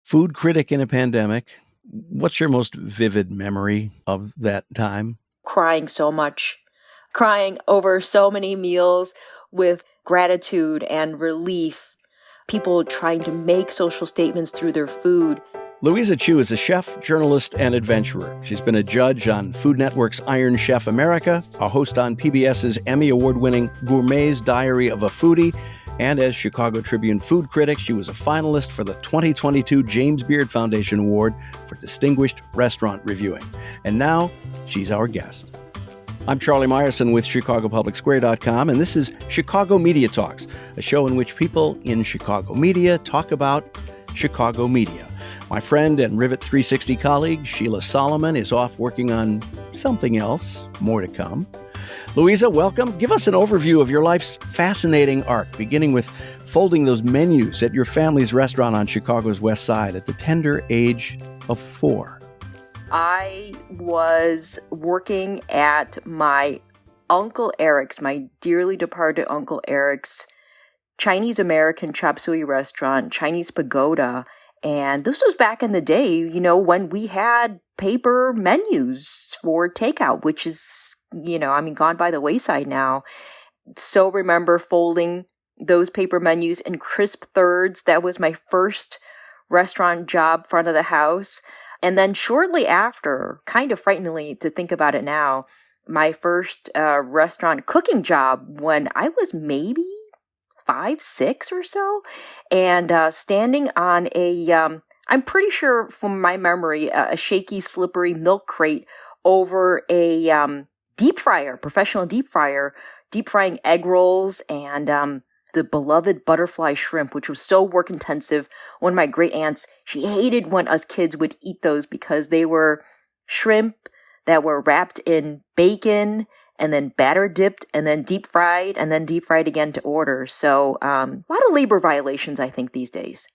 Food critic in a pandemic. What's your most vivid memory of that time? Crying so much, crying over so many meals with gratitude and relief. People trying to make social statements through their food. Louisa Chu is a chef, journalist, and adventurer. She's been a judge on Food Network's Iron Chef America, a host on PBS's Emmy Award-winning Gourmet's Diary of a Foodie, and as Chicago Tribune food critic, she was a finalist for the 2022 James Beard Foundation Award for Distinguished Restaurant Reviewing. And now, she's our guest. I'm Charlie Meyerson with ChicagoPublicSquare.com, and this is Chicago Media Talks, a show in which people in Chicago media talk about Chicago media. My friend and Rivet 360 colleague, Sheila Solomon, is off working on something else. More to come. Louisa, welcome. Give us an overview of your life's fascinating arc, beginning with folding those menus at your family's restaurant on Chicago's West Side at the tender age of 4. I was working at my Uncle Eric's, my dearly departed Uncle Eric's Chinese-American chop suey restaurant, Chinese Pagoda. And this was back in the day, when we had paper menus for takeout, which is, gone by the wayside now. So remember folding those paper menus in crisp thirds. That was my first restaurant job, front of the house. And then shortly after, kind of frighteningly to think about it now, my first restaurant cooking job when I was maybe 5, 6 or so, and standing on I'm pretty sure from my memory, a shaky, slippery milk crate over a deep fryer, professional deep fryer, deep frying egg rolls and the beloved butterfly shrimp, which was so work intensive. One of my great aunts, she hated when us kids would eat those because they were shrimp that were wrapped in bacon and then batter dipped and then deep fried again to order. So a lot of labor violations, I think, these days.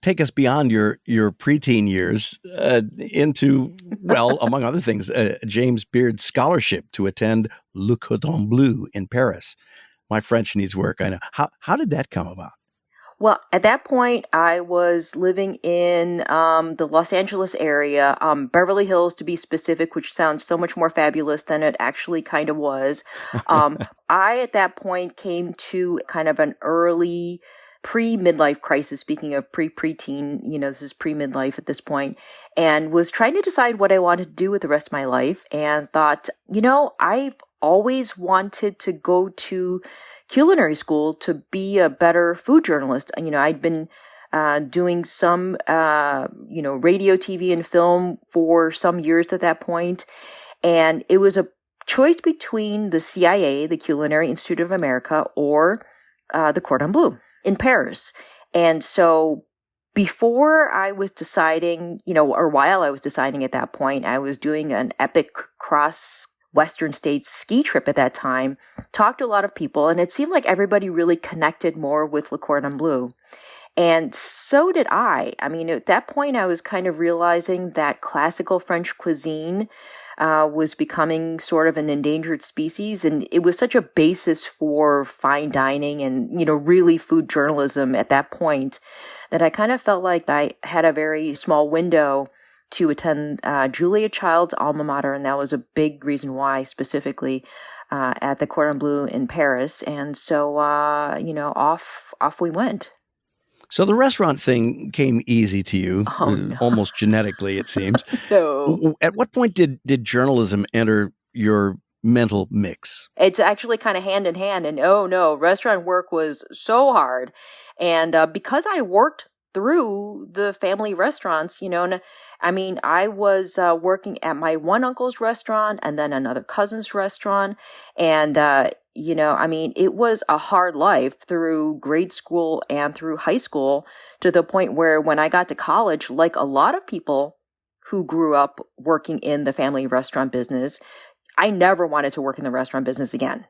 Take us beyond your preteen years into, well, among other things, James Beard Scholarship to attend Le Cordon Bleu in Paris. My French needs work, I know. How did that come about? Well, at that point, I was living in the Los Angeles area, Beverly Hills to be specific, which sounds so much more fabulous than it actually kind of was. I, at that point, came to kind of an early pre-midlife crisis, speaking of preteen, this is pre-midlife at this point, and was trying to decide what I wanted to do with the rest of my life and thought, I've always wanted to go to culinary school to be a better food journalist. I'd been doing some, radio, TV, and film for some years at that point. And it was a choice between the CIA, the Culinary Institute of America, or the Cordon Bleu in Paris. And so before I was deciding, or while I was deciding at that point, I was doing an epic cross Western States ski trip at that time, talked to a lot of people, and it seemed like everybody really connected more with Le Cordon Bleu. And so did I. At that point, I was kind of realizing that classical French cuisine was becoming sort of an endangered species, and it was such a basis for fine dining and, really food journalism at that point that I kind of felt like I had a very small window to attend Julia Child's alma mater, and that was a big reason why, specifically at the Cordon Bleu in Paris. And so, off we went. So the restaurant thing came easy to you, almost genetically, it seems. No. At what point did journalism enter your mental mix? It's actually kind of hand in hand. And restaurant work was so hard. And because I worked through the family restaurants, I was working at my one uncle's restaurant and then another cousin's restaurant. And, it was a hard life through grade school and through high school, to the point where when I got to college, like a lot of people who grew up working in the family restaurant business, I never wanted to work in the restaurant business again.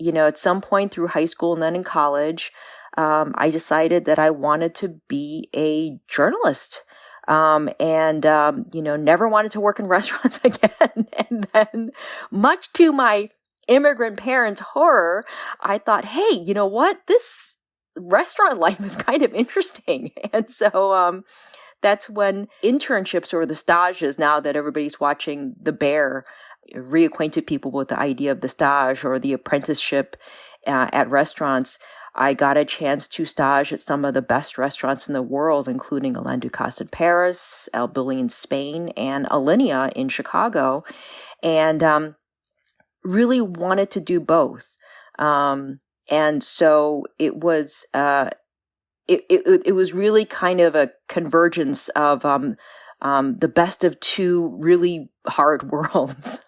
At some point through high school and then in college, I decided that I wanted to be a journalist, never wanted to work in restaurants again. And then, much to my immigrant parents' horror, I thought, hey, you know what? This restaurant life is kind of interesting. And so that's when internships or the stages, now that everybody's watching The Bear, reacquainted people with the idea of the stage or the apprenticeship at restaurants. I got a chance to stage at some of the best restaurants in the world, including Alain Ducasse in Paris, El Bulli in Spain, and Alinea in Chicago, and really wanted to do both. And so it was it was really kind of a convergence of the best of two really hard worlds.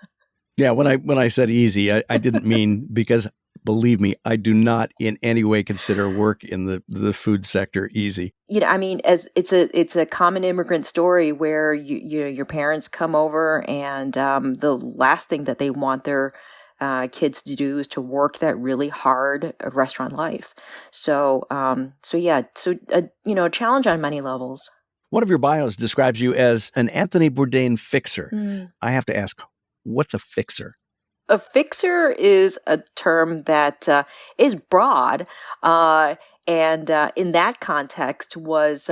Yeah, when I said easy, I didn't mean, because believe me, I do not in any way consider work in the food sector easy. I mean, as it's a common immigrant story where your parents come over and the last thing that they want their kids to do is to work that really hard restaurant life. So a challenge on many levels. One of your bios describes you as an Anthony Bourdain fixer. I have to ask, what's a fixer? A fixer is a term that is broad, and in that context was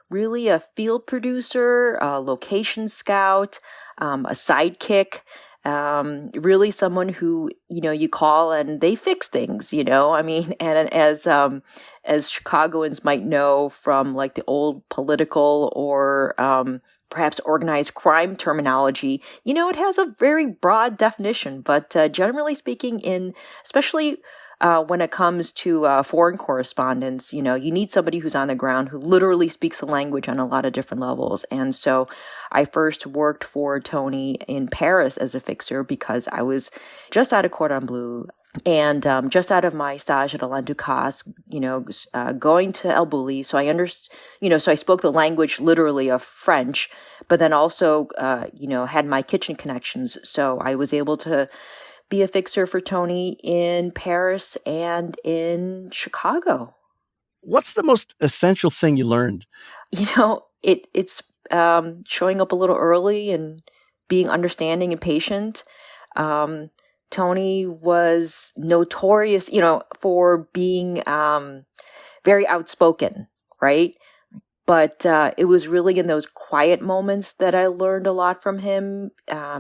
really a field producer, a location scout, a sidekick, really someone who, you call and they fix things, I mean, and as Chicagoans might know from like the old political or perhaps organized crime terminology, it has a very broad definition, but generally speaking, especially when it comes to foreign correspondence, you need somebody who's on the ground who literally speaks the language on a lot of different levels. And so I first worked for Tony in Paris as a fixer because I was just out of Cordon Bleu and just out of my stage at Alain Ducasse, going to El Bulli. So so I spoke the language literally of French, but then also, had my kitchen connections. So I was able to be a fixer for Tony in Paris and in Chicago. What's the most essential thing you learned? It's showing up a little early and being understanding and patient. Tony was notorious, for being very outspoken, right? But it was really in those quiet moments that I learned a lot from him. A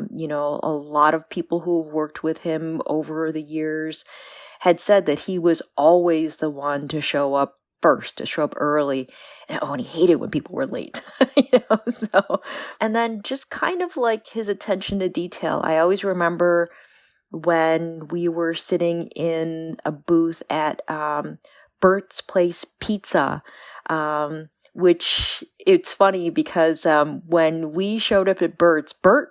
lot of people who've worked with him over the years had said that he was always the one to show up first, to show up early. And he hated when people were late. And then just kind of like his attention to detail. I always remember when we were sitting in a booth at Bert's Place Pizza, which it's funny because when we showed up at Bert,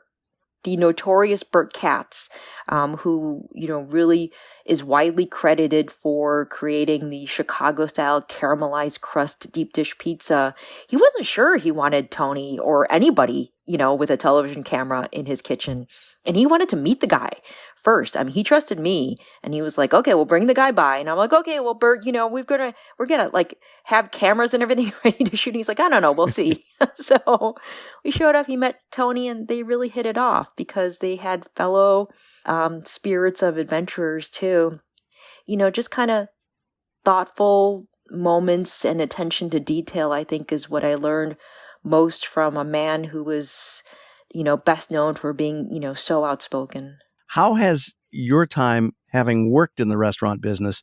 the notorious Bert Katz, who, really is widely credited for creating the Chicago-style caramelized crust deep dish pizza, he wasn't sure he wanted Tony or anybody, with a television camera in his kitchen. And he wanted to meet the guy first. I mean, he trusted me and he was like, okay, we'll bring the guy by. And I'm like, okay, well, Bert, we're going to like have cameras and everything ready to shoot. And he's like, I don't know. We'll see. So we showed up, he met Tony and they really hit it off because they had fellow spirits of adventurers too. Just kind of thoughtful moments and attention to detail, I think, is what I learned most from a man who was, best known for being, so outspoken. How has your time, having worked in the restaurant business,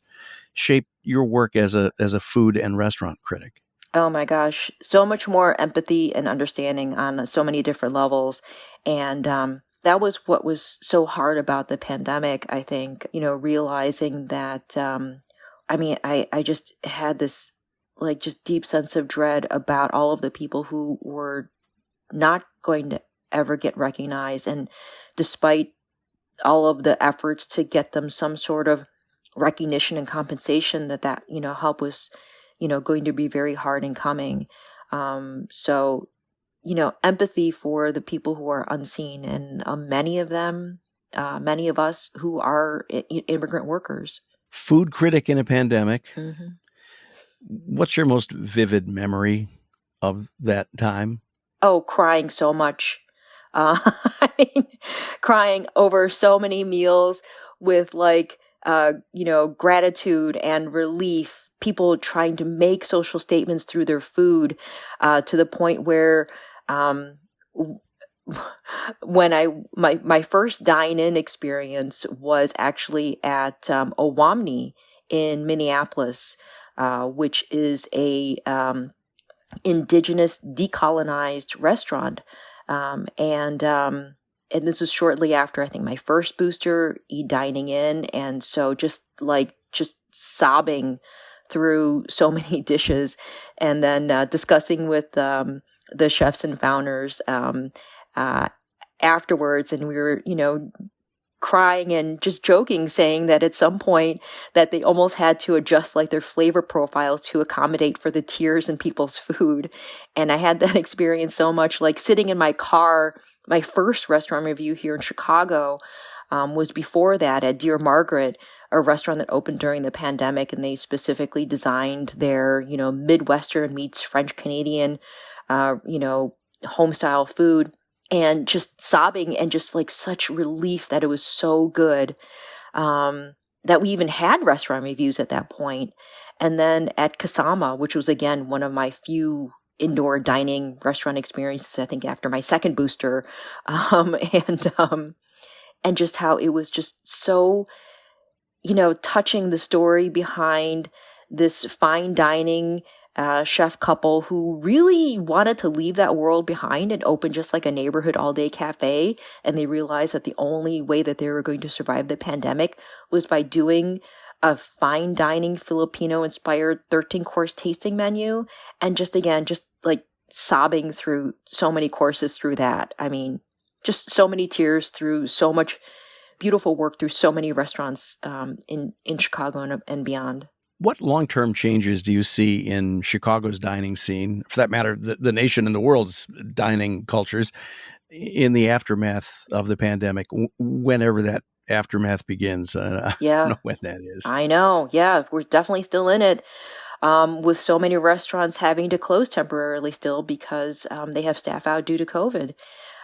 shaped your work as a food and restaurant critic? Oh my gosh, so much more empathy and understanding on so many different levels. And that was what was so hard about the pandemic, I think, realizing that, I just had this just deep sense of dread about all of the people who were not going to ever get recognized. And despite all of the efforts to get them some sort of recognition and compensation, that help was, going to be very hard in coming. So, empathy for the people who are unseen, and many of us who are immigrant workers. Food critic in a pandemic. Mm-hmm. What's your most vivid memory of that time? Oh, crying so much. Crying over so many meals with gratitude and relief people trying to make social statements through their food, to the point where when my first dine-in experience was actually at Owamni in Minneapolis, which is a indigenous decolonized restaurant, and this was shortly after, I think, my first booster dining in, and so just sobbing through so many dishes, and then discussing with the chefs and founders afterwards, and we were, crying and just joking, saying that at some point that they almost had to adjust like their flavor profiles to accommodate for the tears in people's food. And I had that experience so much, like sitting in my car. My first restaurant review here in Chicago was before that at Dear Margaret, a restaurant that opened during the pandemic, and they specifically designed their, Midwestern meets French Canadian, home style food, and just sobbing and just like such relief that it was so good, that we even had restaurant reviews at that point. And then at Kasama, which was again one of my few indoor dining restaurant experiences, I think after my second booster, and just how it was just so, touching, the story behind this fine dining chef couple who really wanted to leave that world behind and open just like a neighborhood all-day cafe. And they realized that the only way that they were going to survive the pandemic was by doing a fine dining Filipino-inspired 13-course tasting menu. And just like sobbing through so many courses through that. I mean, just so many tears through so much beautiful work through so many restaurants in Chicago and beyond. What long-term changes do you see in Chicago's dining scene, for that matter, the nation and the world's dining cultures, in the aftermath of the pandemic, whenever that aftermath begins? I don't know when that is. I know. Yeah, we're definitely still in it, with so many restaurants having to close temporarily still because they have staff out due to COVID.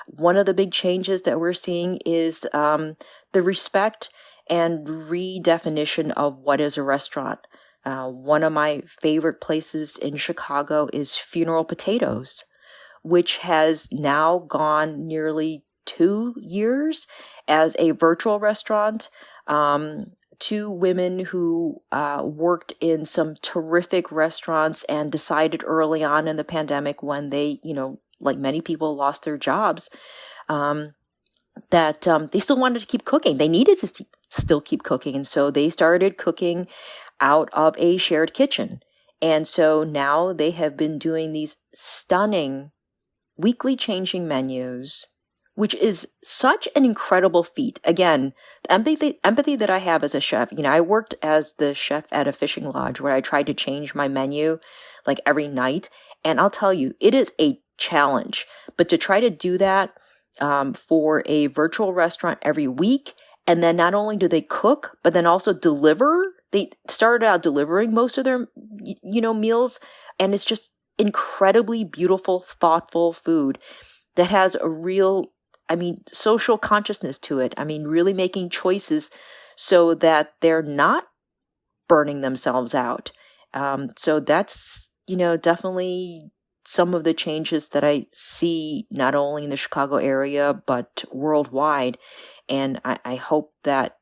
One of the big changes that we're seeing is the respect and redefinition of what is a restaurant. One of my favorite places in Chicago is Funeral Potatoes, which has now gone nearly 2 years as a virtual restaurant. Two women who worked in some terrific restaurants and decided early on in the pandemic, when they, like many people, lost their jobs, that they still wanted to keep cooking. They needed to still keep cooking. And so they started cooking out of a shared kitchen. And so now they have been doing these stunning weekly changing menus, which is such an incredible feat. Again, the empathy that I have as a chef, I worked as the chef at a fishing lodge where I tried to change my menu like every night. And I'll tell you, it is a challenge. But to try to do that for a virtual restaurant every week, and then not only do they cook, but then also deliver. They started out delivering most of their, meals, and it's just incredibly beautiful, thoughtful food that has a real, social consciousness to it. Really making choices so that they're not burning themselves out. So that's, definitely some of the changes that I see not only in the Chicago area, but worldwide. And I hope that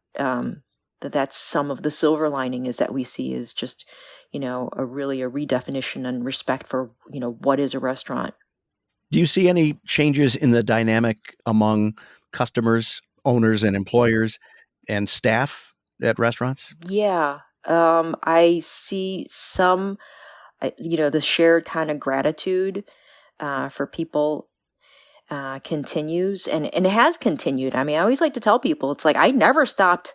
that's some of the silver lining is that we see is just, a redefinition and respect for, what is a restaurant. Do you see any changes in the dynamic among customers, owners, and employers and staff at restaurants? Yeah. I see some, the shared kind of gratitude for people continues, and it has continued. I always like to tell people, it's like I never stopped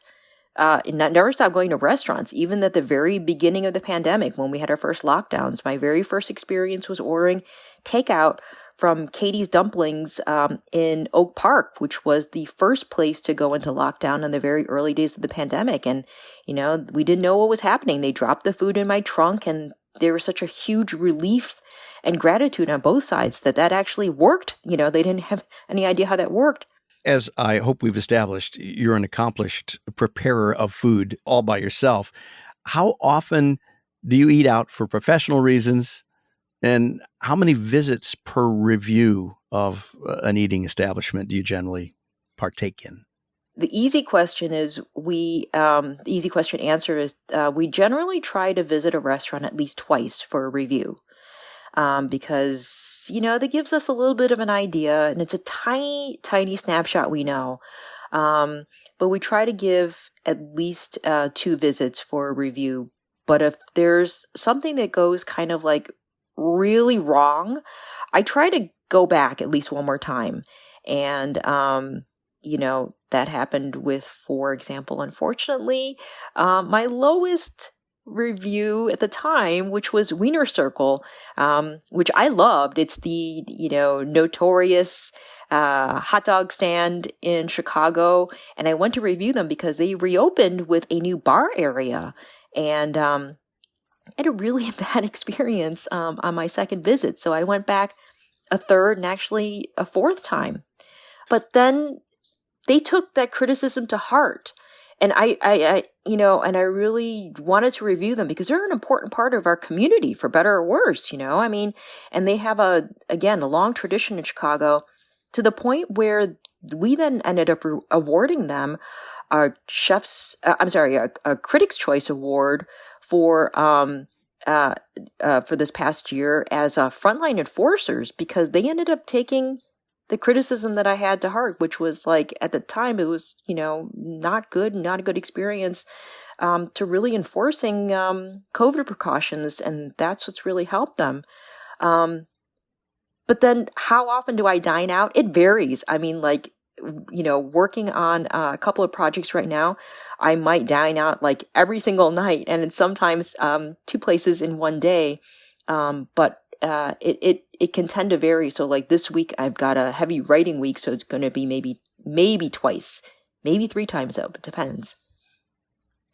going to restaurants, even at the very beginning of the pandemic when we had our first lockdowns. My very first experience was ordering takeout from Katie's Dumplings in Oak Park, which was the first place to go into lockdown in the very early days of the pandemic. And, we didn't know what was happening. They dropped the food in my trunk, and there was such a huge relief and gratitude on both sides that actually worked. They didn't have any idea how that worked. As I hope we've established, you're an accomplished preparer of food all by yourself. How often Do you eat out for professional reasons? And how many visits per review of an eating establishment do you generally partake in? The easy question answer is we generally try to visit a restaurant at least twice for a review. Because, that gives us a little bit of an idea, and it's a tiny, tiny snapshot, we know. But we try to give at least 2 visits for a review. But if there's something that goes kind of like really wrong, I try to go back at least one more time. And, that happened with, for example, unfortunately, my lowest review at the time, which was Wiener Circle, which I loved. It's the, notorious hot dog stand in Chicago. And I went to review them because they reopened with a new bar area. And I had a really bad experience on my second visit. So I went back a third and actually a fourth time. But then they took that criticism to heart. And I really wanted to review them because they're an important part of our community, for better or worse, and they have a long tradition in Chicago, to the point where we then ended up awarding them a Critics' Choice Award for this past year as frontline enforcers, because they ended up taking the criticism that I had to heart, which was like, at the time, it was, not a good experience to really enforcing COVID precautions. And that's what's really helped them. But then how often do I dine out? It varies. I mean, working on a couple of projects right now, I might dine out like every single night, and it's sometimes 2 places in one day. But it can tend to vary. So like this week, I've got a heavy writing week, so it's going to be maybe twice, maybe 3 times though. It depends.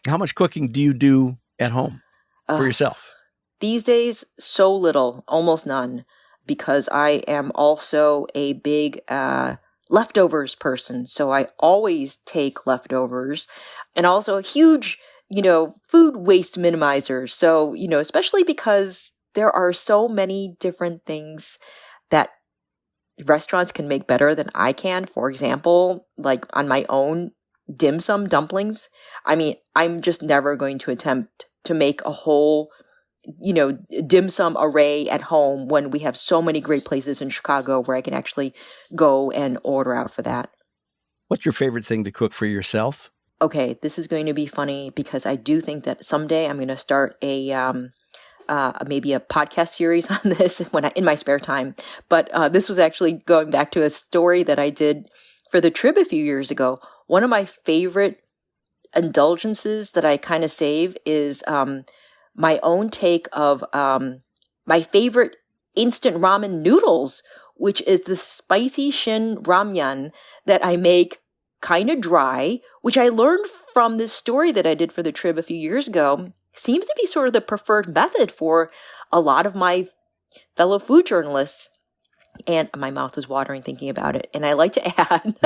How much cooking do you do at home for yourself? These days, so little, almost none, because I am also a big leftovers person. So I always take leftovers, and also a huge, food waste minimizer. So, especially because there are so many different things that restaurants can make better than I can. For example, like on my own, dim sum dumplings. I mean, I'm just never going to attempt to make a whole, dim sum array at home when we have so many great places in Chicago where I can actually go and order out for that. What's your favorite thing to cook for yourself? Okay, this is going to be funny because I do think that someday I'm going to start maybe a podcast series on this in my spare time. But this was actually going back to a story that I did for the Trib a few years ago. One of my favorite indulgences that I kind of save is my own take of my favorite instant ramen noodles, which is the spicy shin ramyun that I make kind of dry, which I learned from this story that I did for the Trib a few years ago. Seems to be sort of the preferred method for a lot of my fellow food journalists. And my mouth is watering thinking about it. And I like to add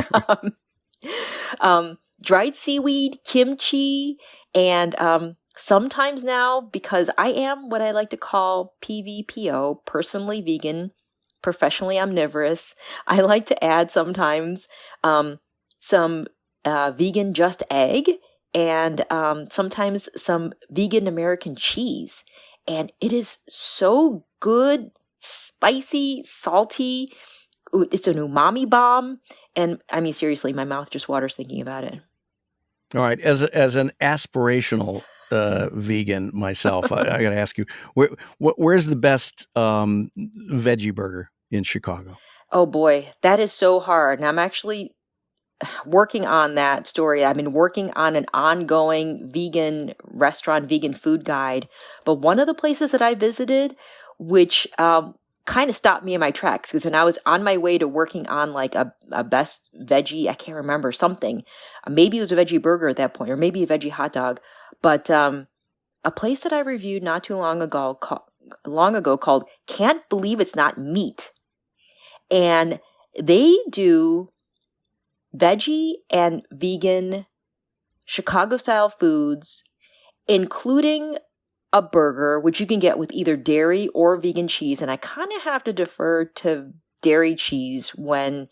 dried seaweed, kimchi, and sometimes now, because I am what I like to call PVPO, personally vegan, professionally omnivorous, I like to add sometimes some vegan just egg, and sometimes some vegan American cheese. And it is so good, spicy, salty. It's an umami bomb. And I mean, seriously, my mouth just waters thinking about it. All right. As an aspirational vegan myself, I got to ask you, where's the best veggie burger in Chicago? Oh boy, that is so hard. And I'm actually working on that story. I've been working on an ongoing vegan restaurant, vegan food guide. But one of the places that I visited, which kind of stopped me in my tracks, because when I was on my way to working on like a best veggie, I can't remember, something. Maybe it was a veggie burger at that point, or maybe a veggie hot dog. But a place that I reviewed not too long ago called Can't Believe It's Not Meat. And they do veggie and vegan Chicago-style foods, including a burger, which you can get with either dairy or vegan cheese. And I kind of have to defer to dairy cheese when,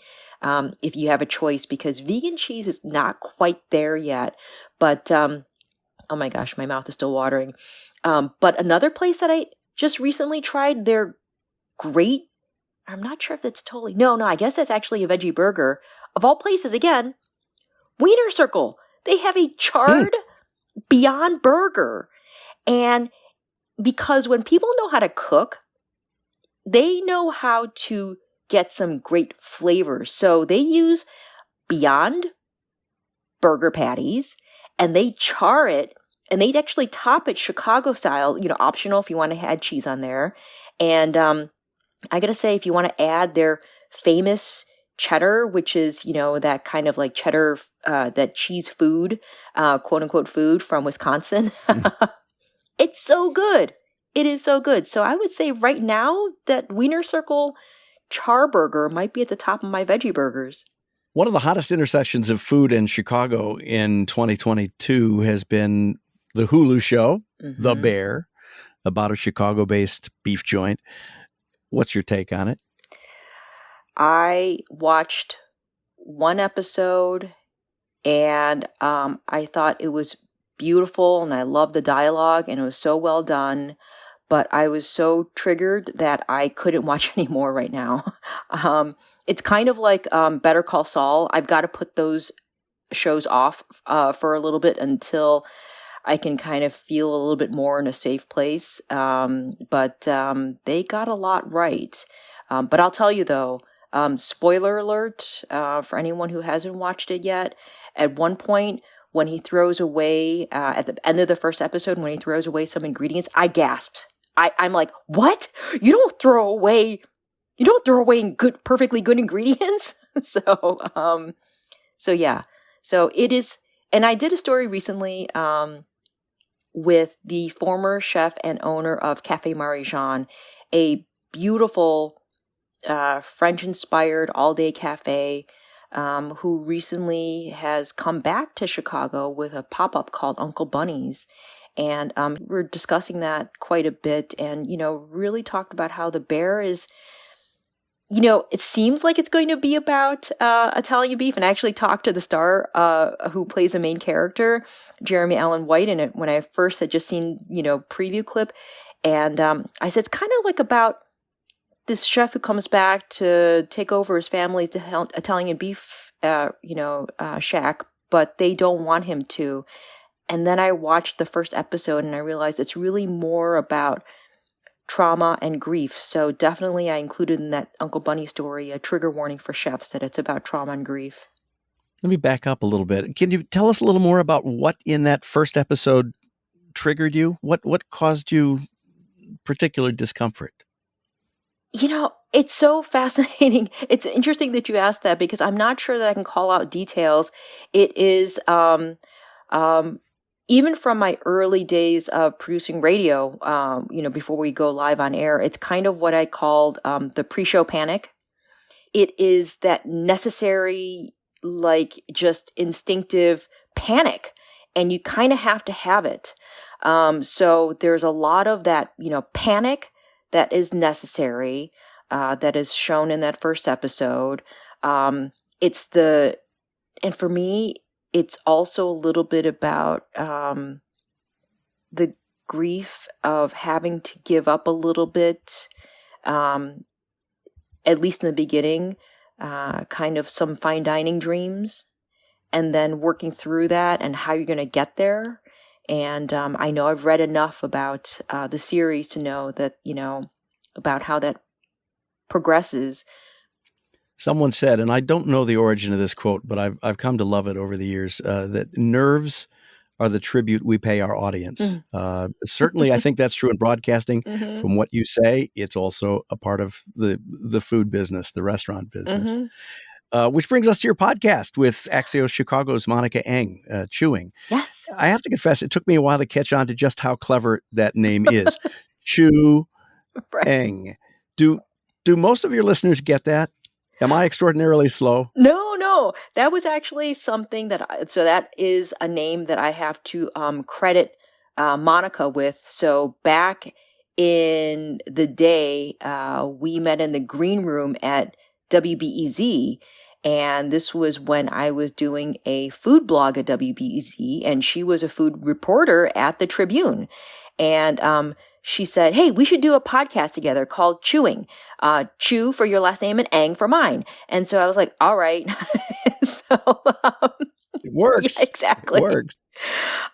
if you have a choice, because vegan cheese is not quite there yet. But, oh my gosh, my mouth is still watering. But another place that I just recently tried, they're great. I'm not sure if that's totally, no, I guess that's actually a veggie burger. Of all places, again, Wiener Circle. They have a charred Beyond Burger. And because when people know how to cook, they know how to get some great flavors. So they use Beyond Burger patties and they char it and they actually top it Chicago style, optional if you want to add cheese on there. And I got to say, if you want to add their famous cheddar, which is, that kind of like cheddar, that cheese food, quote unquote food from Wisconsin. It's so good. It is so good. So I would say right now that Wiener Circle char burger might be at the top of my veggie burgers. One of the hottest intersections of food in Chicago in 2022 has been the Hulu show, The Bear, about a Chicago-based beef joint. What's your take on it? I watched one episode and I thought it was beautiful and I loved the dialogue and it was so well done, but I was so triggered that I couldn't watch anymore right now. It's kind of like Better Call Saul. I've got to put those shows off for a little bit until I can kind of feel a little bit more in a safe place. But they got a lot right. But I'll tell you though, spoiler alert for anyone who hasn't watched it yet, at one point, when he throws away, at the end of the first episode, when he throws away some ingredients, I gasped. I'm like, what? You don't throw away perfectly good ingredients? So yeah. So it is, and I did a story recently, with the former chef and owner of Cafe Marie-Jean, a beautiful, French-inspired all-day cafe, who recently has come back to Chicago with a pop-up called Uncle Bunny's. And we're discussing that quite a bit and, really talked about how the Bear is, it seems like it's going to be about Italian beef. And I actually talked to the star who plays the main character, Jeremy Allen White, in it when I first had just seen, preview clip. And I said, it's kind of like about this chef who comes back to take over his family's Italian beef, shack, but they don't want him to. And then I watched the first episode and I realized it's really more about trauma and grief. So definitely I included in that Uncle Bunny story a trigger warning for chefs that it's about trauma and grief. Let me back up a little bit. Can you tell us a little more about what in that first episode triggered you? What caused you particular discomfort? It's so fascinating. It's interesting that you asked that because I'm not sure that I can call out details. It is, even from my early days of producing radio, before we go live on air, it's kind of what I called the pre-show panic. It is that necessary, like just instinctive panic, and you kind of have to have it. So there's a lot of that, panic that is necessary, that is shown in that first episode. And for me, it's also a little bit about the grief of having to give up a little bit, at least in the beginning, kind of some fine dining dreams, and then working through that and how you're going to get there. And I know I've read enough about the series to know that, about how that progresses. Someone said, and I don't know the origin of this quote, but I've come to love it over the years, that nerves are the tribute we pay our audience. Certainly, I think that's true in broadcasting. From what you say, it's also a part of the food business, the restaurant business. Which brings us to your podcast with Axios Chicago's Monica Eng, Chewing. Yes. I have to confess, it took me a while to catch on to just how clever that name is. Chew Eng. Do most of your listeners get that? Am I extraordinarily slow? No. That was actually something that that is a name that I have to credit Monica with. So back in the day, we met in the green room at WBEZ. And this was when I was doing a food blog at WBEZ, and she was a food reporter at the Tribune. And she said, "Hey, we should do a podcast together called Chewing. Chew for your last name and Ang for mine." And so I was like, all right. So it works. Yeah, exactly. It works.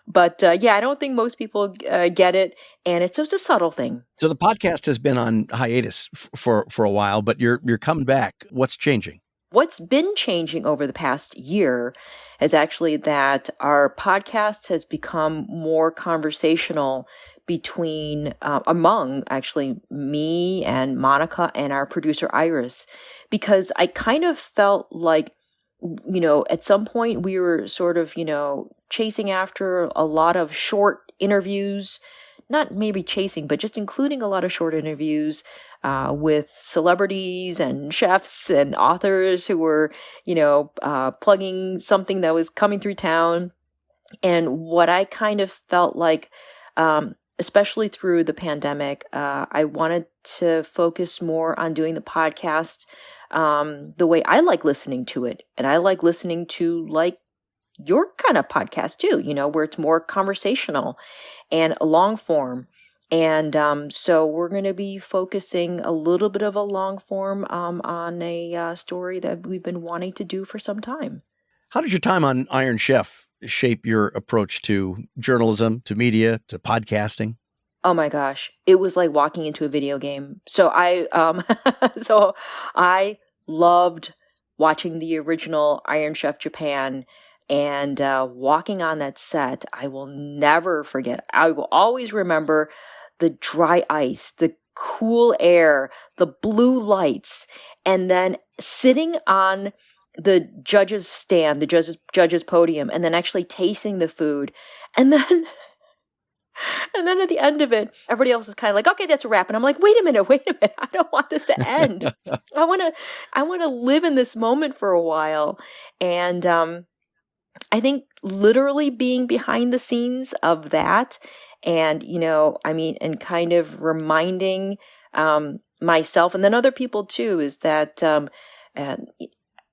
But I don't think most people get it. And it's just a subtle thing. So the podcast has been on hiatus for a while, but you're coming back. What's changing? What's been changing over the past year is actually that our podcast has become more conversational among actually me and Monica and our producer Iris, because I kind of felt like, at some point we were sort of, chasing after a lot of short interviews, not maybe chasing, but just including a lot of short interviews with celebrities and chefs and authors who were, plugging something that was coming through town. And what I kind of felt like, especially through the pandemic, I wanted to focus more on doing the podcast the way I like listening to it. And I like listening to like your kind of podcast too, where it's more conversational and long form. And so we're going to be focusing a little bit of a long form on a story that we've been wanting to do for some time. How did your time on Iron Chef shape your approach to journalism, to media, to podcasting? Oh my gosh, it was like walking into a video game. So I loved watching the original Iron Chef Japan. And walking on that set, I will never forget. I will always remember the dry ice, the cool air, the blue lights, and then sitting on the judge's stand, the judge's podium, and then actually tasting the food. And then at the end of it, everybody else is kind of like, okay, that's a wrap. And I'm like, wait a minute. I don't want this to end. I want to live in this moment for a while. And I think literally being behind the scenes of that and, and kind of reminding myself and then other people too, is that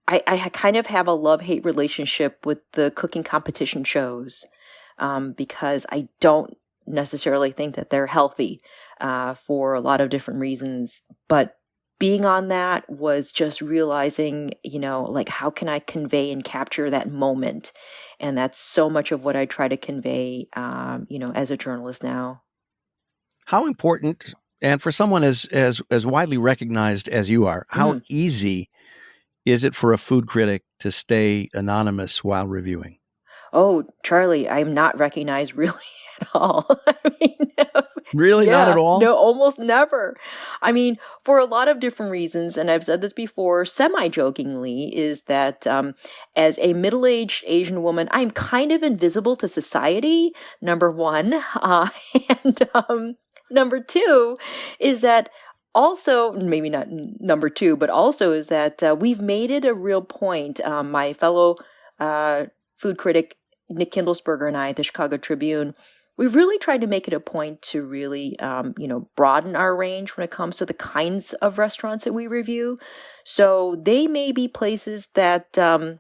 I kind of have a love-hate relationship with the cooking competition shows because I don't necessarily think that they're healthy for a lot of different reasons. But being on that was just realizing, like how can I convey and capture that moment? And that's so much of what I try to convey, as a journalist now. How important, and for someone as widely recognized as you are, how easy is it for a food critic to stay anonymous while reviewing? Oh, Charlie, I'm not recognized really at all. I mean, really? Yeah, not at all? No, almost never. I mean, for a lot of different reasons, and I've said this before semi-jokingly, is that as a middle-aged Asian woman, I'm kind of invisible to society, number one. And number two is that also, maybe not number two, but also is that we've made it a real point. My fellow food critic Nick Kindlesberger and I at the Chicago Tribune, we've really tried to make it a point to really, broaden our range when it comes to the kinds of restaurants that we review. So they may be places that they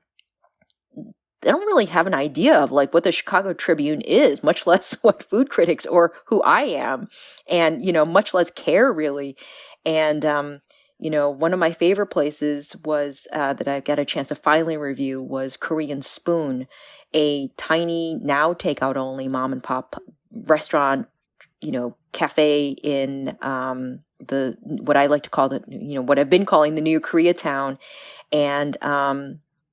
don't really have an idea of like what the Chicago Tribune is, much less what food critics or who I am, and, much less care really. And, one of my favorite places was that I got a chance to finally review was Korean Spoon, a tiny, now takeout only mom and pop restaurant, cafe in what I like to call what I've been calling the new Koreatown. And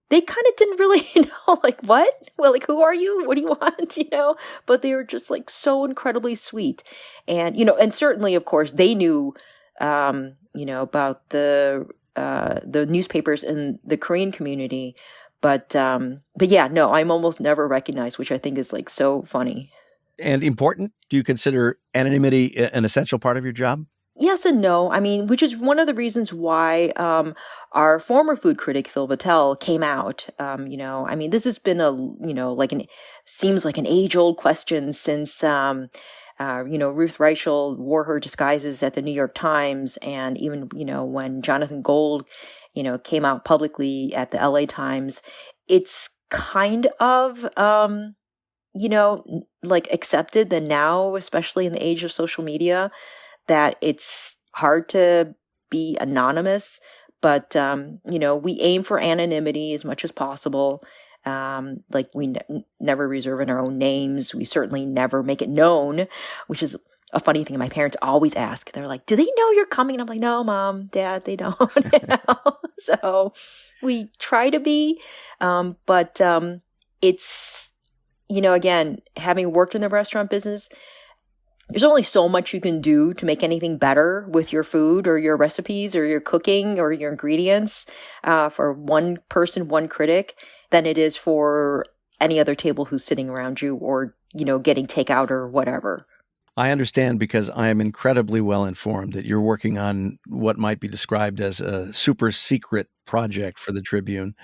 they kind of didn't really know, like, what? Well, like, who are you? What do you want? But they were just like so incredibly sweet. And, and certainly, of course, they knew, about the newspapers in the Korean community. But yeah, no, I'm almost never recognized, which I think is like so funny. And important? Do you consider anonymity an essential part of your job? Yes and no. I mean, which is one of the reasons why our former food critic Phil Vattel came out. I mean, this has been seems like an age-old question since Ruth Reichel wore her disguises at the New York Times, and even when Jonathan Gold came out publicly at the LA Times. It's kind of accepted that now, especially in the age of social media, that it's hard to be anonymous, but we aim for anonymity as much as possible. We never reserve in our own names. We certainly never make it known, which is a funny thing. My parents always ask. They're like, "Do they know you're coming?" And I'm like, "No, Mom, Dad, they don't." So we try to be, but it's again, having worked in the restaurant business, there's only so much you can do to make anything better with your food or your recipes or your cooking or your ingredients for one person, one critic, than it is for any other table who's sitting around you or, getting takeout or whatever. I understand because I am incredibly well informed that you're working on what might be described as a super secret project for the Tribune,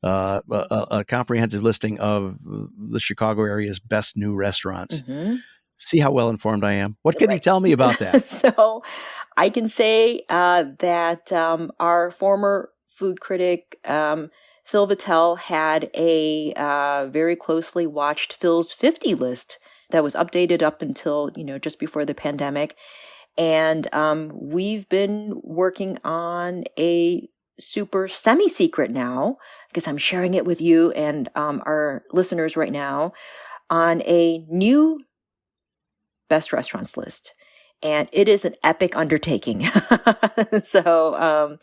a comprehensive listing of the Chicago area's best new restaurants. Mm-hmm. See how well informed I am. What can you tell me about that? So I can say that our former food critic, Phil Vattel, had a very closely watched Phil's 50 list that was updated up until, just before the pandemic. And we've been working on a super semi-secret now, because I'm sharing it with you and our listeners right now, on a new best restaurants list. And it is an epic undertaking. So,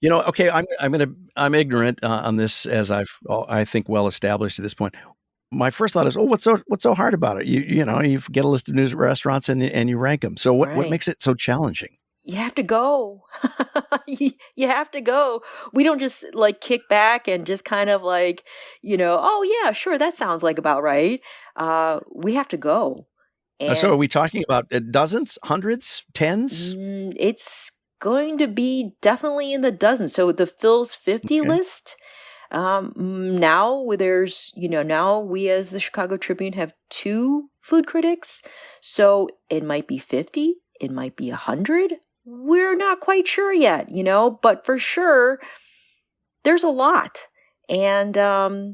okay, I'm ignorant on this, as I think well established at this point. My first thought is, what's so hard about it? You get a list of new restaurants and you rank them. So what makes it so challenging? You have to go. You have to go. We don't just kick back and just kind of oh yeah, sure, that sounds like about right. We have to go. And so are we talking about dozens, hundreds, tens? It's going to be definitely in the dozens. So the Phil's 50 list, now there's, now we as the Chicago Tribune have 2 food critics. So it might be 50, it might be 100. We're not quite sure yet, but for sure there's a lot. And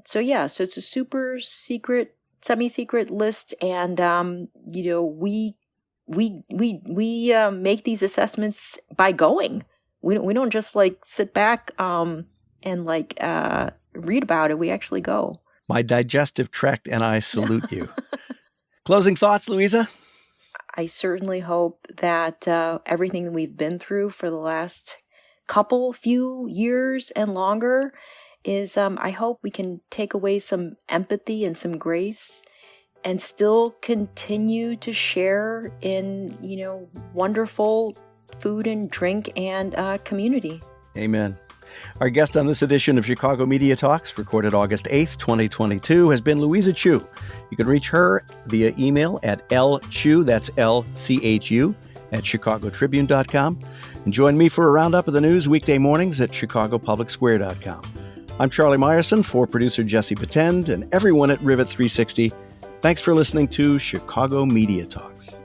so it's a super secret, semi-secret list, and we make these assessments by going. We don't just sit back and read about it. We actually go. My digestive tract and I salute you. Closing thoughts, Louisa? I certainly hope that everything that we've been through for the last few years and longer is I hope we can take away some empathy and some grace and still continue to share in, wonderful food and drink and community. Amen. Our guest on this edition of Chicago Media Talks, recorded August 8th, 2022, has been Louisa Chu. You can reach her via email at lchu, that's LCHU, at chicagotribune.com. And join me for a roundup of the news weekday mornings at chicagopublicsquare.com. I'm Charlie Meyerson for producer Jesse Patend and everyone at Rivet 360. Thanks for listening to Chicago Media Talks.